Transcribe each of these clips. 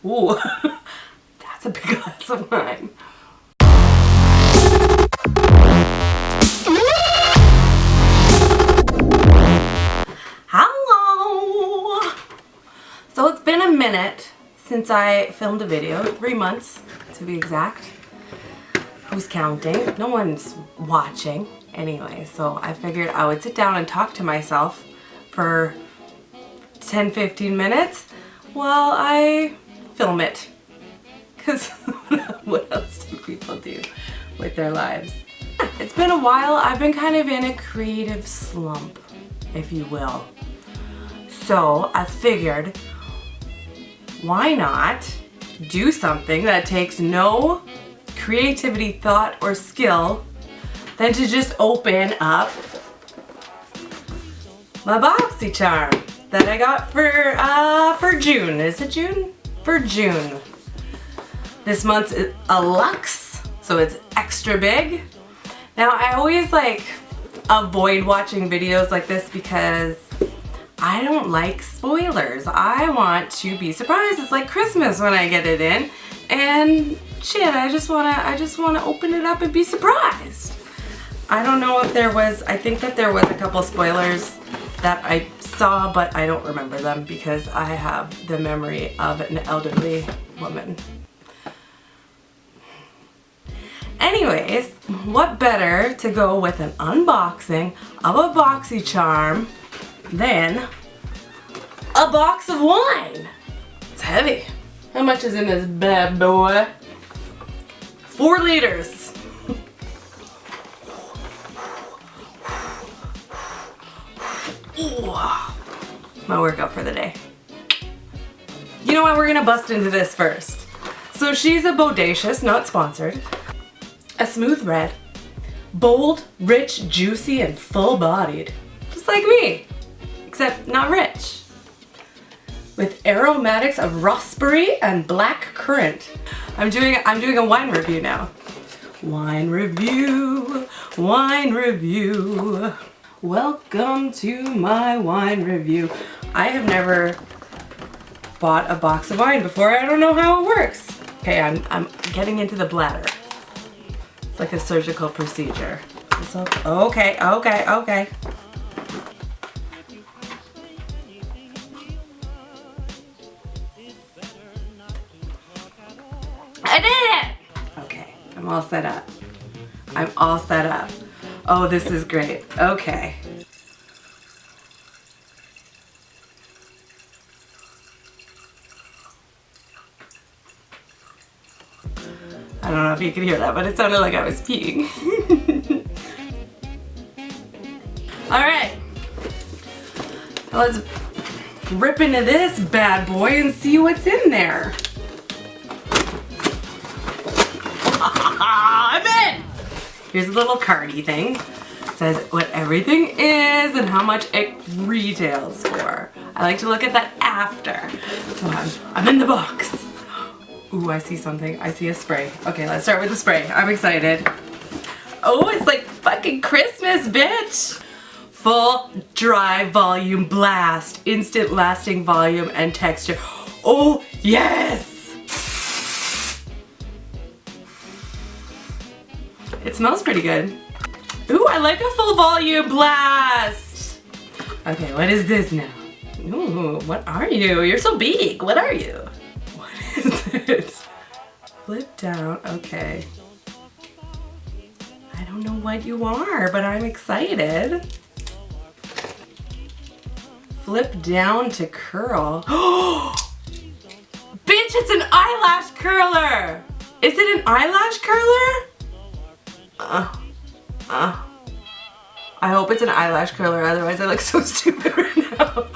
Ooh, that's a big glass of wine. Hello! So it's been a minute since I filmed a video, 3 months to be exact. Who's counting? No one's watching anyway, so I figured I would sit down and talk to myself for 10-15 minutes while I film it. Because what else do people do with their lives? It's been a while. I've been kind of in a creative slump, if you will. So I figured, why not do something that takes no creativity, thought, or skill than to just open up my Boxycharm that I got for June. Is it June? For June. This month's a luxe, so it's extra big. Now I always avoid watching videos like this because I don't like spoilers. I want to be surprised. It's like Christmas when I get it in, and shit, I just wanna open it up and be surprised. I don't know if there was, I think that there was a couple spoilers that I saw, but I don't remember them because I have the memory of an elderly woman. Anyways, what better to go with an unboxing of a Boxycharm than a box of wine? It's heavy. How much is in this bad boy? 4 liters. Ooh, my workout for the day. You know what? We're gonna bust into this first. So she's a bodacious, not sponsored. A smooth red, bold, rich, juicy, and full-bodied, just like me, except not rich. With aromatics of raspberry and black currant. I'm doing a wine review now. Wine review, wine review. Welcome to my wine review. I have never bought a box of wine before. I don't know how it works. Okay, I'm getting into the bladder. It's like a surgical procedure. Okay. I did it! Okay, I'm all set up. I'm all set up. Oh, this is great. Okay. I don't know if you could hear that, but it sounded like I was peeing. Alright. Let's rip into this bad boy and see what's in there. I'm in! Here's a little cardy thing. It says what everything is and how much it retails for. I like to look at that after. So I'm in the box. Ooh, I see something. I see a spray. Okay, let's start with the spray. I'm excited. Oh, it's like fucking Christmas, bitch! Full dry volume blast. Instant lasting volume and texture. Oh, yes! It smells pretty good. Ooh, I like a full volume blast! Okay, what is this now? Ooh, what are you? You're so big. What are you? What is it? Flip down. Okay. I don't know what you are, but I'm excited. Flip down to curl. Oh! Bitch, it's an eyelash curler! Is it an eyelash curler? I hope it's an eyelash curler, otherwise I look so stupid right now.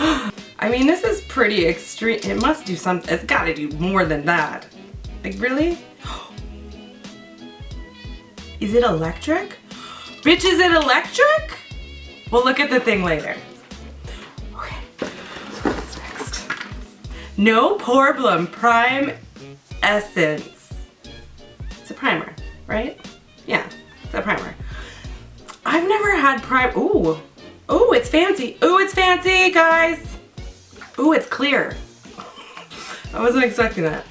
I mean, this is pretty extreme. It must do something. It's gotta do more than that. Like, really? Is it electric? Bitch, is it electric? We'll look at the thing later. Okay, what's next? No Problem Prime Essence. It's a primer, right? Yeah, it's a primer. I've never had prime. Ooh. Ooh, it's fancy. Ooh, it's fancy, guys. Ooh, it's clear. I wasn't expecting that.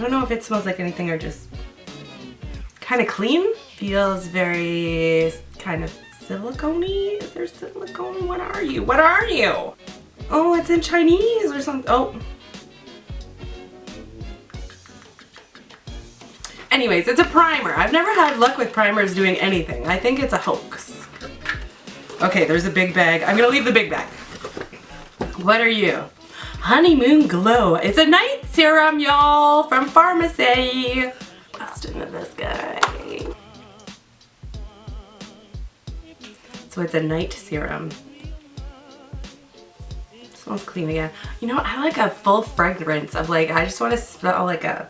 don't know if it smells like anything or just kind of clean. Feels very kind of silicone-y. Is there silicone? What are you? What are you? Oh, it's in Chinese or something. Oh. Anyways, it's a primer. I've never had luck with primers doing anything. I think it's a hoax. Okay, there's a big bag. I'm gonna leave the big bag. What are you? Honeymoon Glow. It's a night serum, y'all, from Pharmacy. Bust into this guy. So it's a night serum. Smells clean again. You know what? I like a full fragrance of like, I just want to smell like a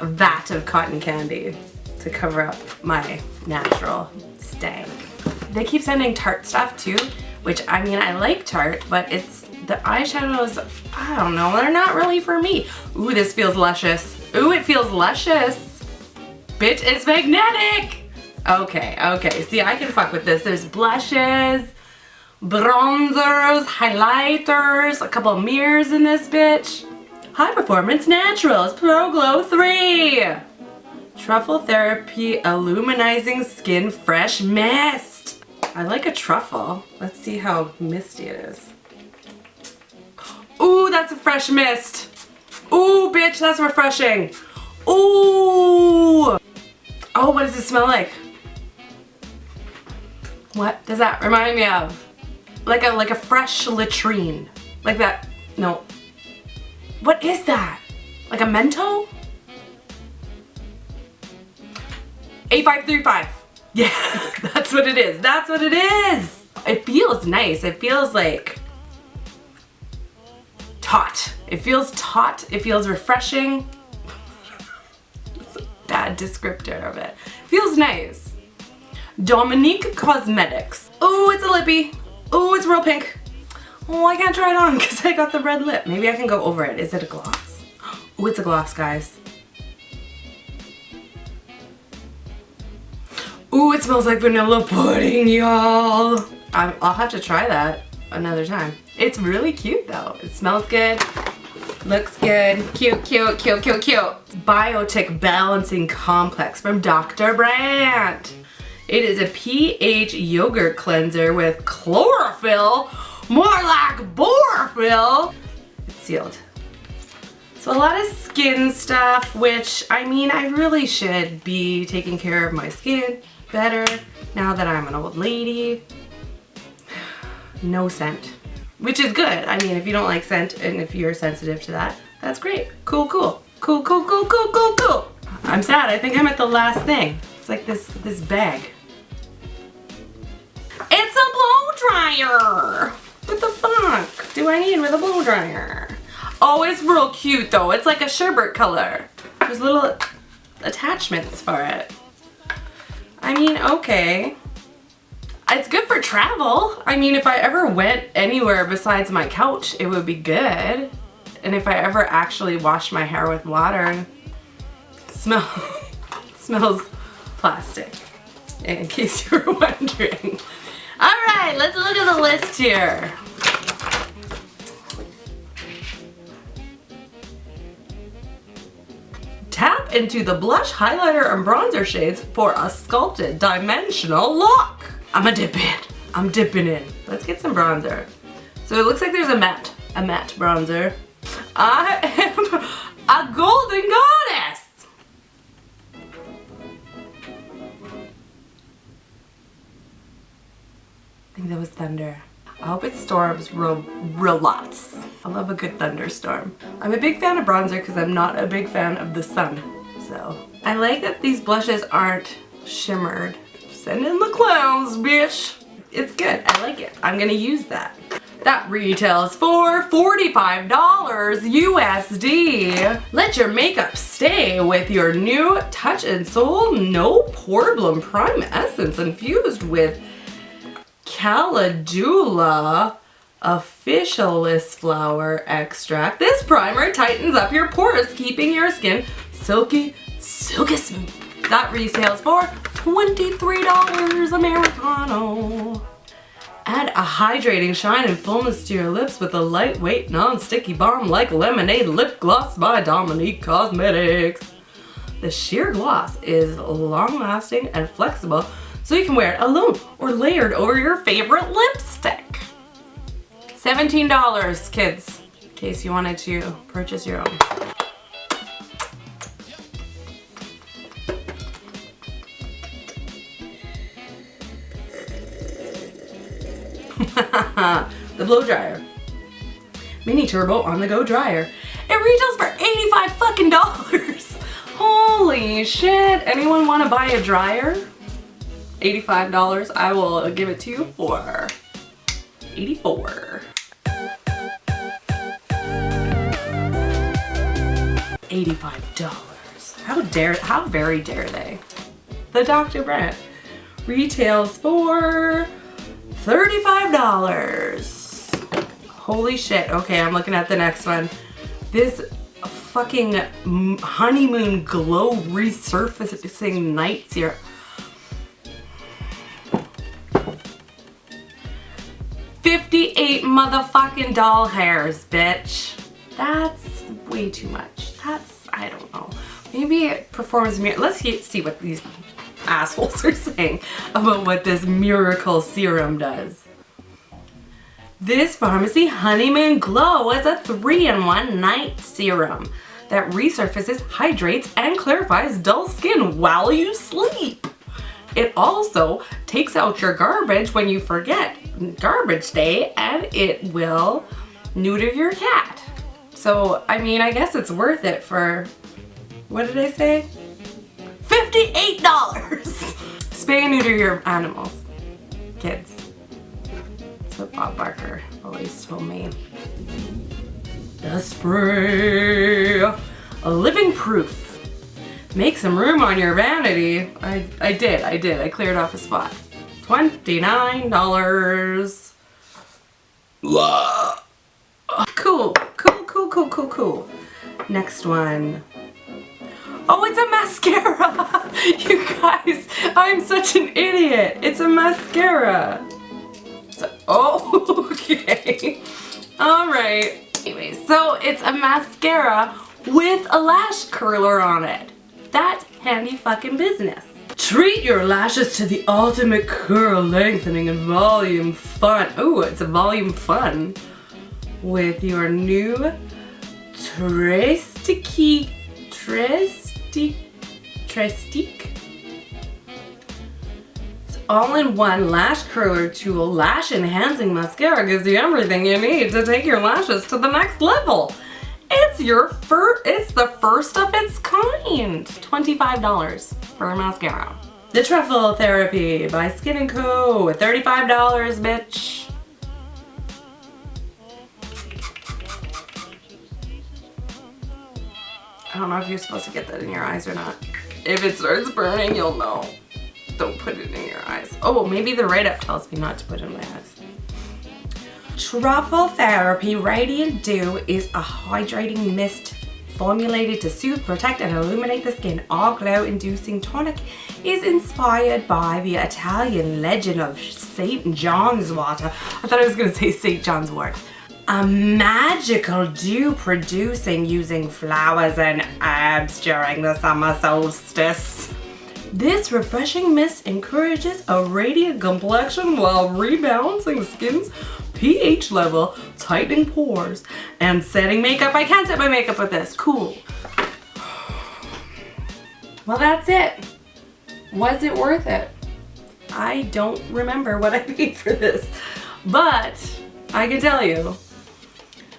vat of cotton candy to cover up my natural stank. They keep sending Tarte stuff too, which I mean, I like Tarte, but it's the eyeshadows, I don't know, they're not really for me. Ooh, this feels luscious. Ooh, it feels luscious. Bitch, it's magnetic. Okay, okay, see, I can fuck with this. There's blushes, bronzers, highlighters, a couple of mirrors in this bitch. High Performance Naturals Pro Glow 3. Truffle Therapy Illuminizing Skin Fresh Mist. I like a truffle. Let's see how misty it is. Ooh, that's a fresh mist. Ooh, bitch, that's refreshing. Ooh. Oh, what does it smell like? What does that remind me of? Like a fresh latrine. Like that, no. What is that? Like a Mento? 8535. Yeah, that's what it is. That's what it is. It feels nice. It feels like taut. It feels taut. It feels refreshing. It's a bad descriptor of it. Feels nice. Dominique Cosmetics. Oh, it's a lippy. Oh, it's real pink. Oh, I can't try it on because I got the red lip. Maybe I can go over it. Is it a gloss? Oh, it's a gloss, guys. Ooh, it smells like vanilla pudding, y'all. I'll have to try that another time. It's really cute though. It smells good, looks good, cute, cute, cute, cute, cute. Biotic Balancing Complex from Dr. Brandt. It is a pH yogurt cleanser with chlorophyll, more like borophyll. It's sealed. So a lot of skin stuff, which I mean, I really should be taking care of my skin better now that I'm an old lady. No scent, which is good. I mean, if you don't like scent and if you're sensitive to that, that's great. Cool, cool. Cool, cool, cool, cool, cool, cool. I'm sad. I think I'm at the last thing. It's like this bag. It's a blow dryer. What the fuck do I need with a blow dryer? Oh, it's real cute though. It's like a sherbet color. There's little attachments for it. I mean, okay. It's good for travel. I mean, if I ever went anywhere besides my couch, it would be good. And if I ever actually washed my hair with water, smells plastic, in case you were wondering. All right, let's look at the list here. Tap into the blush, highlighter, and bronzer shades for a sculpted dimensional look. I'ma dip in. I'm dipping in. Let's get some bronzer. So it looks like there's a matte bronzer. I am a golden goddess. I think that was thunder. I hope it storms real lots. I love a good thunderstorm. I'm a big fan of bronzer because I'm not a big fan of the sun. So I like that these blushes aren't shimmered. Send in the clowns, bitch. It's good. I like it. I'm gonna use that. That retails for $45 USD. Let your makeup stay with your new Touch and Soul No Pore Prime Essence infused with Calendula officialis flower extract. This primer tightens up your pores, keeping your skin silky smooth. That retails for $23 Americano. Add a hydrating shine and fullness to your lips with a lightweight, non-sticky balm like lemonade lip gloss by Dominique Cosmetics. The sheer gloss is long-lasting and flexible, so you can wear it alone or layered over your favorite lipstick. $17, kids, in case you wanted to purchase your own. The blow dryer. Mini turbo on the go dryer. It retails for $85 fucking dollars. Holy shit. Anyone want to buy a dryer? $85. I will give it to you for $84. $85. How very dare they? The Dr. Brandt retails for $35. Holy shit. Okay, I'm looking at the next one. This fucking honeymoon glow resurfacing night serum. 58 motherfucking doll hairs, bitch. That's way too much. That's, I don't know. Maybe it performs, let's see what these assholes are saying about what this miracle serum does. This Pharmacy Honeymoon Glow is a 3-in-1 night serum that resurfaces, hydrates, and clarifies dull skin while you sleep. It also takes out your garbage when you forget garbage day, and it will neuter your cat. So, I mean, I guess it's worth it for, what did I say? $58! Spay and neuter your animals, kids. That's what Bob Barker always told me. The spray, a living proof. Make some room on your vanity. I did. I cleared off a spot. $29. Cool. Next one. Oh, it's a mascara! You guys, I'm such an idiot. It's a mascara. So, oh, okay. Alright. Anyways, so it's a mascara with a lash curler on it. That's handy fucking business. Treat your lashes to the ultimate curl, lengthening, and volume fun. Ooh, it's a volume fun with your new Trestique. It's all-in-one lash curler tool, lash enhancing mascara gives you everything you need to take your lashes to the next level. It's the first of its kind. $25 for a mascara. The Truffle Therapy by Skin & Co. $35, bitch. I don't know if you're supposed to get that in your eyes or not. If it starts burning, you'll know. Don't put it in your eyes. Oh, maybe the write-up tells me not to put it in my eyes. Truffle Therapy Radiant Dew is a hydrating mist formulated to soothe, protect, and illuminate the skin. Our glow-inducing tonic is inspired by the Italian legend of St. John's water. I thought I was going to say St. John's wort. A magical dew producing using flowers and herbs during the summer solstice. This refreshing mist encourages a radiant complexion while rebalancing skin's pH level, tightening pores, and setting makeup. I can't set my makeup with this. Cool. Well, that's it. Was it worth it? I don't remember what I paid for this, but I can tell you,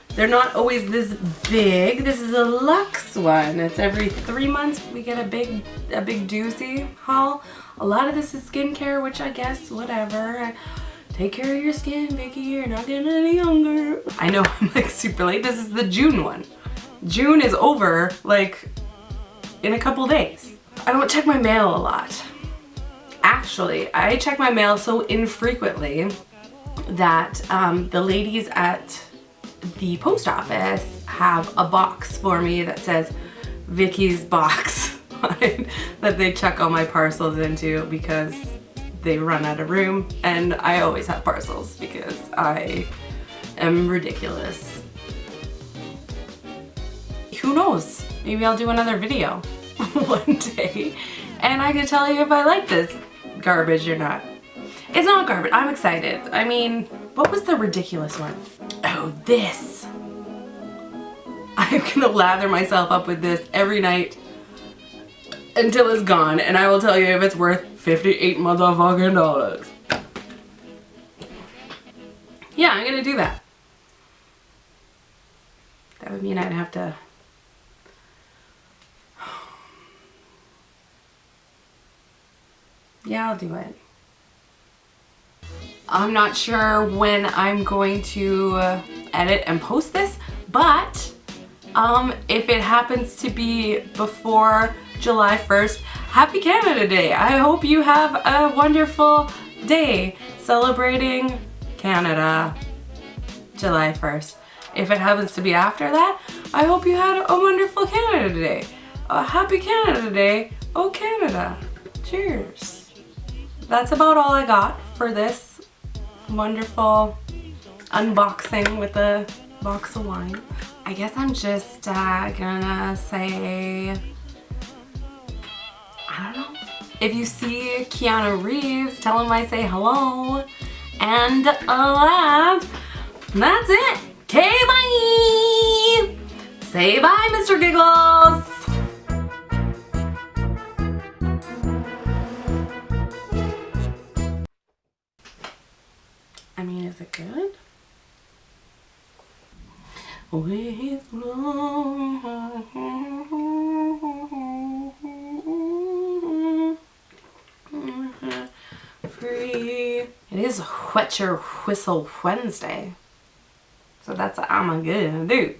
they're not always this big. This is a luxe one. It's every 3 months we get a big doozy haul. A lot of this is skincare, which I guess, whatever. Take care of your skin, Vicky. You're not getting any younger. I know I'm like super late. This is the June one. June is over like in a couple days. I don't check my mail a lot. Actually, I check my mail so infrequently that the ladies at the post office have a box for me that says Vicky's box that they check all my parcels into because they run out of room, and I always have parcels because I am ridiculous. Who knows? Maybe I'll do another video one day and I can tell you if I like this garbage or not. It's not garbage. I'm excited. I mean, what was the ridiculous one? Oh, this. I'm gonna lather myself up with this every night until it's gone, and I will tell you if it's worth 58 motherfucking dollars. Yeah, I'm gonna do that. That would mean I'd have to... Yeah, I'll do it. I'm not sure when I'm going to edit and post this, but if it happens to be before July 1st, Happy Canada Day. I hope you have a wonderful day celebrating Canada, July 1st. If it happens to be after that, I hope you had a wonderful Canada Day. Happy Canada Day, oh Canada. Cheers. That's about all I got for this wonderful unboxing with a box of wine. I guess I'm just gonna say, I don't know. If you see Keanu Reeves, tell him I say hello. And that's it. Okay, bye. Say bye, Mr. Giggles. I mean, is it good? With free. It is Wet Your Whistle Wednesday, so that's what I'm gonna do.